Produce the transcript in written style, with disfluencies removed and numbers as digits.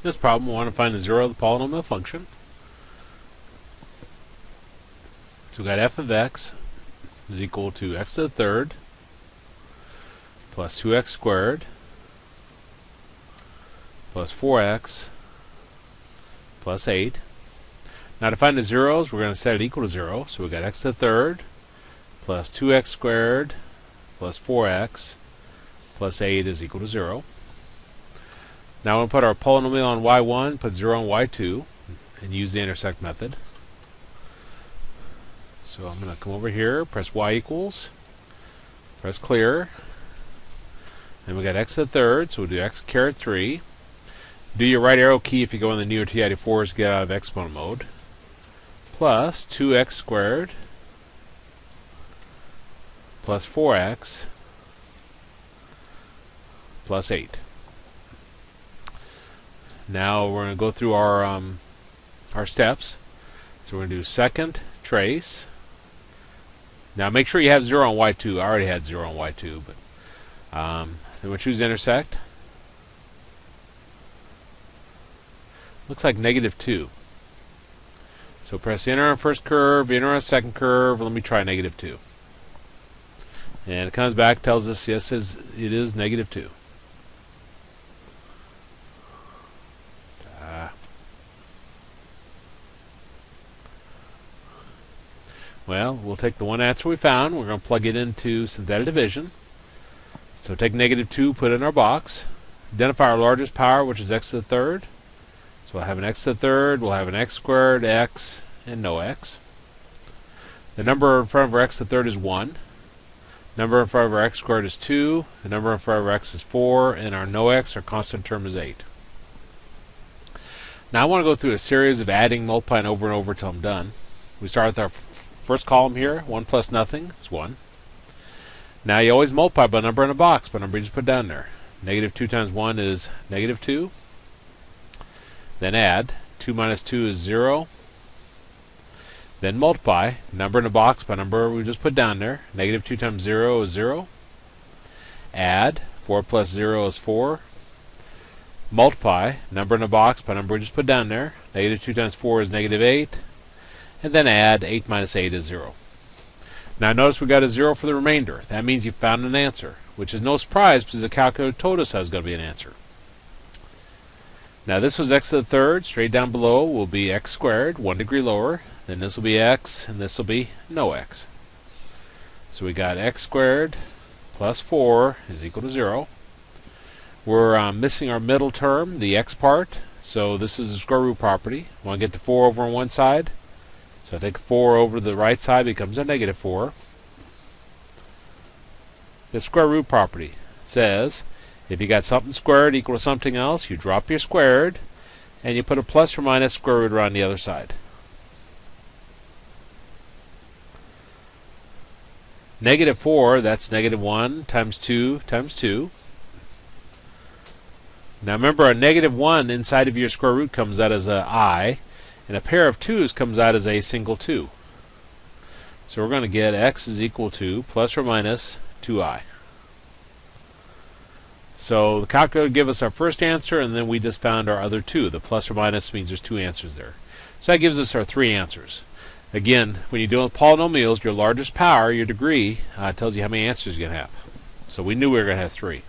this problem, we want to find the zero of the polynomial function. So we got f of x is equal to x to the third plus 2x squared plus 4x plus 8. Now to find the zeros, we're going to set it equal to 0. So we got x to the third plus 2x squared plus 4x plus 8 is equal to 0. Now we'll put our polynomial on y1, put 0 on y2, and use the intersect method. So I'm going to come over here, press y equals, press clear, and we got x to the third, so we'll do x caret 3. Do your right arrow key if you go in the new or TI-84s to get out of exponent mode. Plus 2x squared plus 4x plus 8. Now we're going to go through our steps. So we're going to do second trace. Now make sure you have 0 on y2. I already had 0 on y2, but then we'll choose intersect. Looks like -2. So press enter on first curve, enter on second curve. Let me try -2. And it comes back, tells us yes, it is -2. Well, we'll take the one answer we found. We're going to plug it into synthetic division. So take -2, put it in our box. Identify our largest power, which is x to the third. So we'll have an x to the third, we'll have an x squared, x, and no x. The number in front of our x to the third is 1. Number in front of our x squared is 2. The number in front of our x is 4. And our no x, our constant term, is 8. Now I want to go through a series of adding, multiplying over and over until I'm done. We start with our first column here, 1 plus nothing, it's 1. Now you always multiply by number in a box, by number you just put down there. -2 times 1 is -2. Then add, 2 minus 2 is 0. Then multiply, number in a box by number we just put down there. -2 times 0 is 0. Add, 4 plus 0 is 4. Multiply, number in a box by number we just put down there. -2 times 4 is -8. And then add, 8 minus 8 is 0. Now notice we got a 0 for the remainder. That means you found an answer, which is no surprise because the calculator told us that was going to be an answer. Now this was x to the third. Straight down below will be x squared, 1 degree lower. Then this will be x, and this will be no x. So we got x squared plus 4 is equal to 0. We're missing our middle term, the x part. So this is a square root property. I want to get to 4 over on one side. So I take 4 over to the right side, becomes a -4. The square root property says if you got something squared equal to something else, you drop your squared, and you put a plus or minus square root around the other side. -4, that's -1 times 2 times 2. Now remember, a -1 inside of your square root comes out as a I, and a pair of 2's comes out as a single 2. So we're going to get x is equal to plus or minus 2i. So the calculator will give us our first answer, and then we just found our other 2. The plus or minus means there's 2 answers there. So that gives us our 3 answers. Again, when you're dealing with polynomials, your largest power, your degree, tells you how many answers you're going to have. So we knew we were going to have 3.